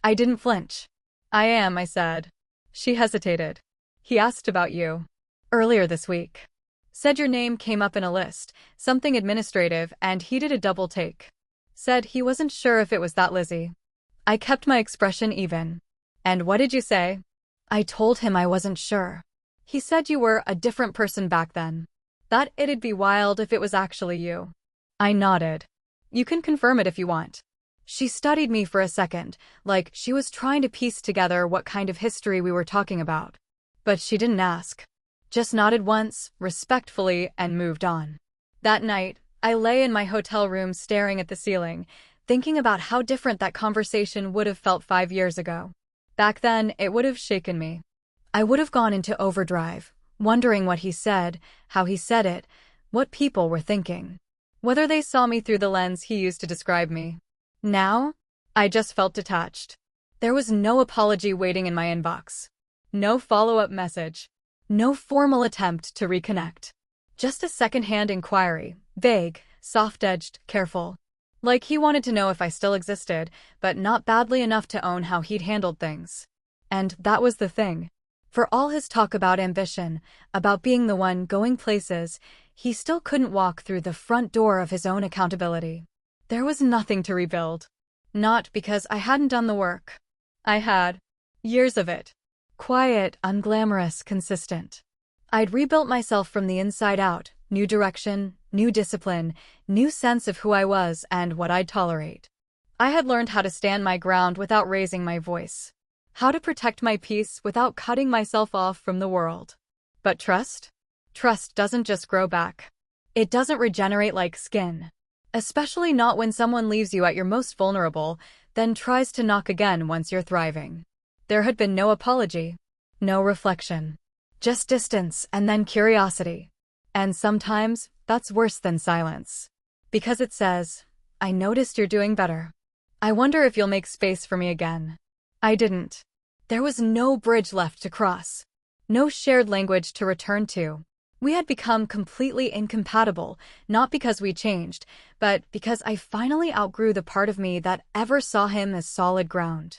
Speaker 1: I didn't flinch. I am, I said. She hesitated. He asked about you. Earlier this week. Said your name came up in a list, something administrative, and he did a double take. Said he wasn't sure if it was that Lizzie. I kept my expression even. And what did you say? I told him I wasn't sure. He said you were a different person back then. That it'd be wild if it was actually you. I nodded. You can confirm it if you want. She studied me for a second, like she was trying to piece together what kind of history we were talking about. But she didn't ask. Just nodded once, respectfully, and moved on. That night, I lay in my hotel room staring at the ceiling, thinking about how different that conversation would have felt 5 years ago. Back then, it would have shaken me. I would have gone into overdrive, wondering what he said, how he said it, what people were thinking, whether they saw me through the lens he used to describe me. Now, I just felt detached. There was no apology waiting in my inbox. No follow-up message. No formal attempt to reconnect. Just a second-hand inquiry, vague, soft-edged, careful. Like he wanted to know if I still existed, but not badly enough to own how he'd handled things. And that was the thing. For all his talk about ambition, about being the one going places, he still couldn't walk through the front door of his own accountability. There was nothing to rebuild. Not because I hadn't done the work. I had. Years of it. Quiet, unglamorous, consistent. I'd rebuilt myself from the inside out, new direction, new discipline, new sense of who I was and what I'd tolerate. I had learned how to stand my ground without raising my voice. How to protect my peace without cutting myself off from the world. But trust? Trust doesn't just grow back. It doesn't regenerate like skin. Especially not when someone leaves you at your most vulnerable, then tries to knock again once you're thriving. There had been no apology, no reflection. Just distance and then curiosity. And sometimes, that's worse than silence. Because it says, I noticed you're doing better. I wonder if you'll make space for me again. I didn't. There was no bridge left to cross. No shared language to return to. We had become completely incompatible, not because we changed, but because I finally outgrew the part of me that ever saw him as solid ground.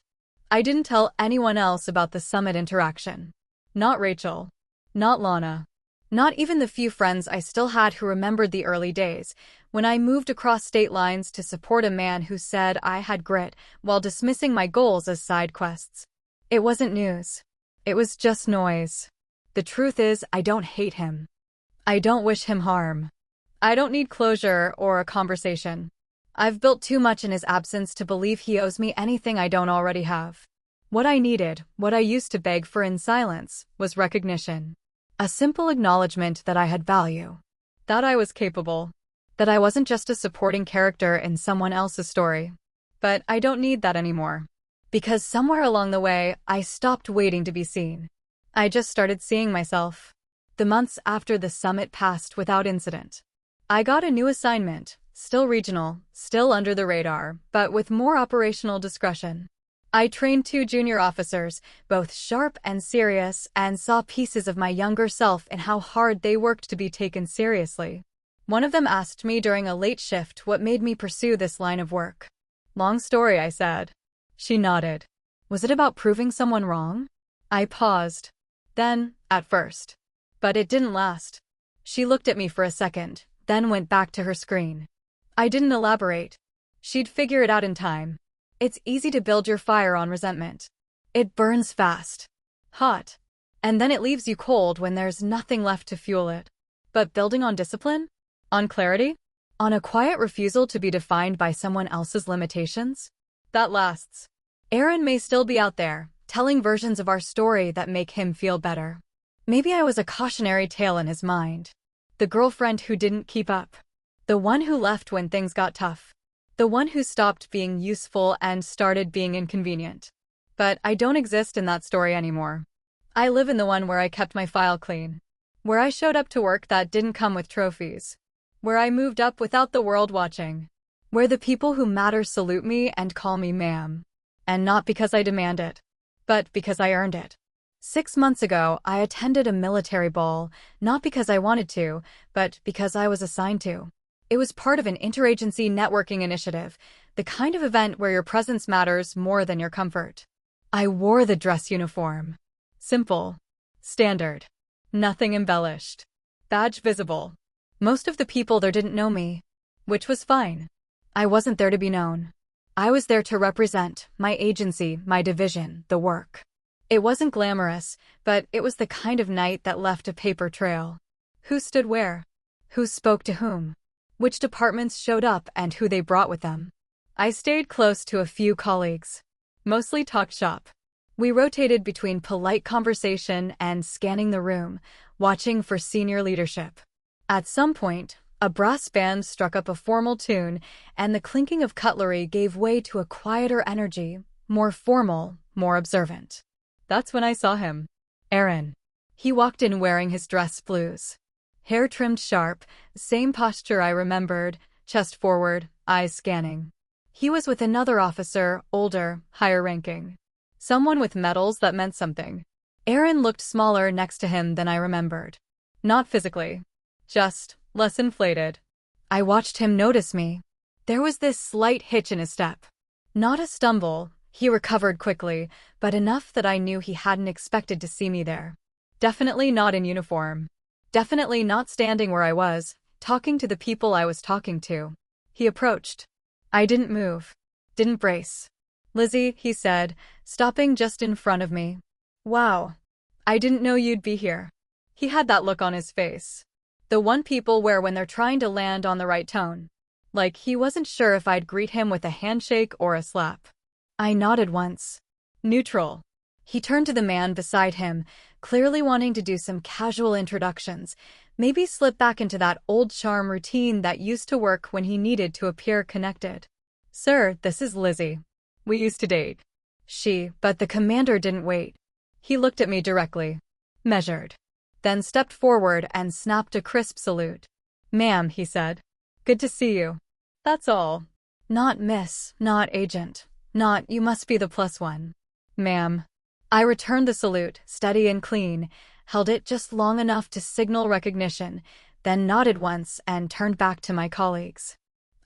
Speaker 1: I didn't tell anyone else about the summit interaction. Not Rachel. Not Lana. Not even the few friends I still had who remembered the early days, when I moved across state lines to support a man who said I had grit while dismissing my goals as side quests. It wasn't news. It was just noise. The truth is, I don't hate him. I don't wish him harm. I don't need closure or a conversation. I've built too much in his absence to believe he owes me anything I don't already have. What I needed, what I used to beg for in silence, was recognition. A simple acknowledgement that I had value. That I was capable. That I wasn't just a supporting character in someone else's story. But I don't need that anymore. Because somewhere along the way, I stopped waiting to be seen. I just started seeing myself. The months after the summit passed without incident. I got a new assignment, still regional, still under the radar, but with more operational discretion. I trained 2 junior officers, both sharp and serious, and saw pieces of my younger self in how hard they worked to be taken seriously. One of them asked me during a late shift what made me pursue this line of work. Long story, I said. She nodded. Was it about proving someone wrong? I paused. Then, at first. But it didn't last. She looked at me for a second, then went back to her screen. I didn't elaborate. She'd figure it out in time. It's easy to build your fire on resentment. It burns fast. Hot. And then it leaves you cold when there's nothing left to fuel it. But building on discipline? On clarity? On a quiet refusal to be defined by someone else's limitations? That lasts. Aaron may still be out there, telling versions of our story that make him feel better. Maybe I was a cautionary tale in his mind. The girlfriend who didn't keep up. The one who left when things got tough. The one who stopped being useful and started being inconvenient. But I don't exist in that story anymore. I live in the one where I kept my file clean. Where I showed up to work that didn't come with trophies. Where I moved up without the world watching. Where the people who matter salute me and call me ma'am. And not because I demand it, but because I earned it. 6 months ago, I attended a military ball, not because I wanted to, but because I was assigned to. It was part of an interagency networking initiative, the kind of event where your presence matters more than your comfort. I wore the dress uniform. Simple. Standard. Nothing embellished. Badge visible. Most of the people there didn't know me, which was fine. I wasn't there to be known. I was there to represent my agency, my division, the work. It wasn't glamorous, but it was the kind of night that left a paper trail. Who stood where? Who spoke to whom? Which departments showed up and who they brought with them? I stayed close to a few colleagues. Mostly talked shop. We rotated between polite conversation and scanning the room, watching for senior leadership. At some point, a brass band struck up a formal tune, and the clinking of cutlery gave way to a quieter energy, more formal, more observant. That's when I saw him. Aaron. He walked in wearing his dress blues. Hair trimmed sharp, same posture I remembered, chest forward, eyes scanning. He was with another officer, older, higher ranking. Someone with medals that meant something. Aaron looked smaller next to him than I remembered. Not physically. Just less inflated. I watched him notice me. There was this slight hitch in his step. Not a stumble, he recovered quickly, but enough that I knew he hadn't expected to see me there. Definitely not in uniform. Definitely not standing where I was, talking to the people I was talking to. He approached. I didn't move. Didn't brace. Lizzie, he said, stopping just in front of me. Wow. I didn't know you'd be here. He had that look on his face. The one people wear when they're trying to land on the right tone. Like he wasn't sure if I'd greet him with a handshake or a slap. I nodded once. Neutral. He turned to the man beside him, clearly wanting to do some casual introductions, maybe slip back into that old charm routine that used to work when he needed to appear connected. Sir, this is Lizzie. We used to date. But the commander didn't wait. He looked at me directly. Measured. Then stepped forward and snapped a crisp salute. Ma'am, he said. Good to see you. That's all. Not miss, not agent, not you must be the plus one. Ma'am. I returned the salute, steady and clean, held it just long enough to signal recognition, then nodded once and turned back to my colleagues.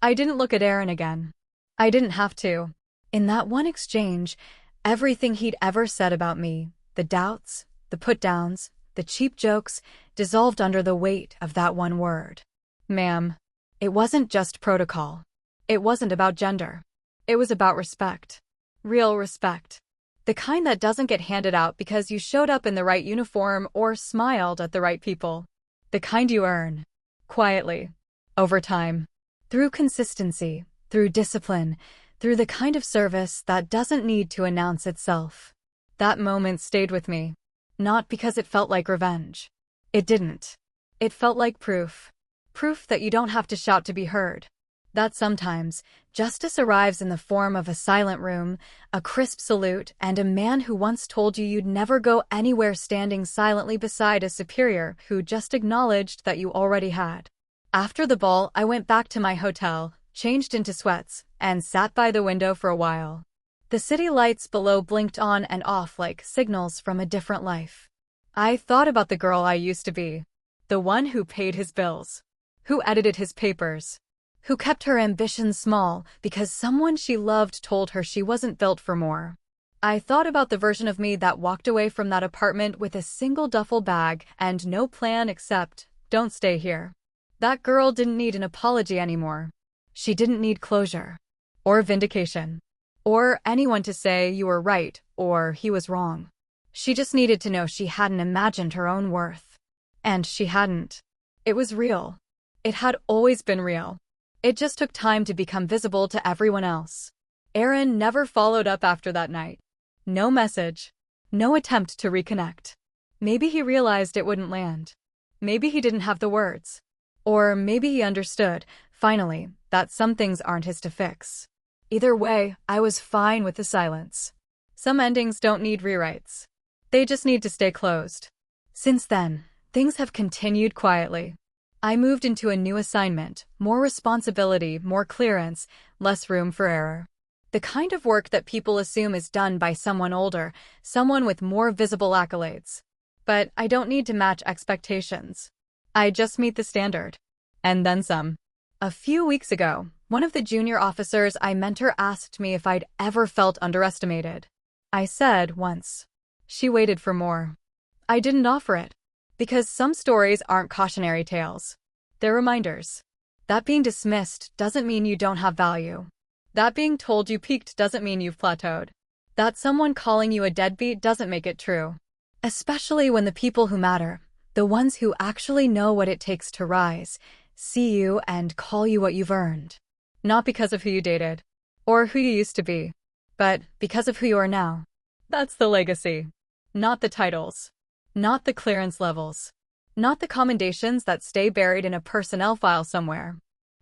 Speaker 1: I didn't look at Aaron again. I didn't have to. In that one exchange, everything he'd ever said about me, the doubts, the put-downs, the cheap jokes, dissolved under the weight of that one word. Ma'am. It wasn't just protocol. It wasn't about gender. It was about respect. Real respect. The kind that doesn't get handed out because you showed up in the right uniform or smiled at the right people. The kind you earn. Quietly. Over time. Through consistency. Through discipline. Through the kind of service that doesn't need to announce itself. That moment stayed with me. Not because it felt like revenge. It didn't. It felt like proof. Proof that you don't have to shout to be heard. That sometimes, justice arrives in the form of a silent room, a crisp salute, and a man who once told you you'd never go anywhere standing silently beside a superior who just acknowledged that you already had. After the ball, I went back to my hotel, changed into sweats, and sat by the window for a while. The city lights below blinked on and off like signals from a different life. I thought about the girl I used to be. The one who paid his bills. Who edited his papers. Who kept her ambitions small because someone she loved told her she wasn't built for more. I thought about the version of me that walked away from that apartment with a single duffel bag and no plan except, don't stay here. That girl didn't need an apology anymore. She didn't need closure. Or vindication. Or anyone to say you were right or he was wrong. She just needed to know she hadn't imagined her own worth. And she hadn't. It was real. It had always been real. It just took time to become visible to everyone else. Aaron never followed up after that night. No message. No attempt to reconnect. Maybe he realized it wouldn't land. Maybe he didn't have the words. Or maybe he understood, finally, that some things aren't his to fix. Either way, I was fine with the silence. Some endings don't need rewrites. They just need to stay closed. Since then, things have continued quietly. I moved into a new assignment, more responsibility, more clearance, less room for error. The kind of work that people assume is done by someone older, someone with more visible accolades. But I don't need to match expectations. I just meet the standard. And then some. A few weeks ago, one of the junior officers I mentor asked me if I'd ever felt underestimated. I said once. She waited for more. I didn't offer it. Because some stories aren't cautionary tales. They're reminders. That being dismissed doesn't mean you don't have value. That being told you peaked doesn't mean you've plateaued. That someone calling you a deadbeat doesn't make it true. Especially when the people who matter, the ones who actually know what it takes to rise, see you and call you what you've earned. Not because of who you dated, or who you used to be, but because of who you are now. That's the legacy. Not the titles. Not the clearance levels. Not the commendations that stay buried in a personnel file somewhere.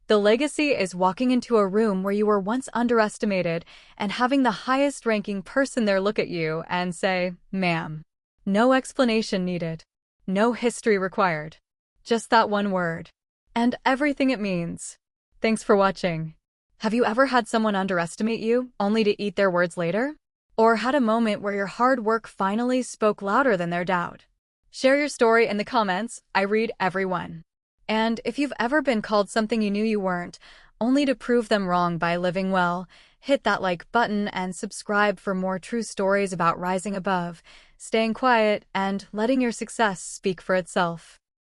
Speaker 1: The legacy is walking into a room where you were once underestimated and having the highest-ranking person there look at you and say, "Ma'am." No explanation needed. No history required. Just that one word. And everything it means. Thanks for watching. Have you ever had someone underestimate you, only to eat their words later? Or had a moment where your hard work finally spoke louder than their doubt? Share your story in the comments. I read every one. And if you've ever been called something you knew you weren't, only to prove them wrong by living well, hit that like button and subscribe for more true stories about rising above, staying quiet, and letting your success speak for itself.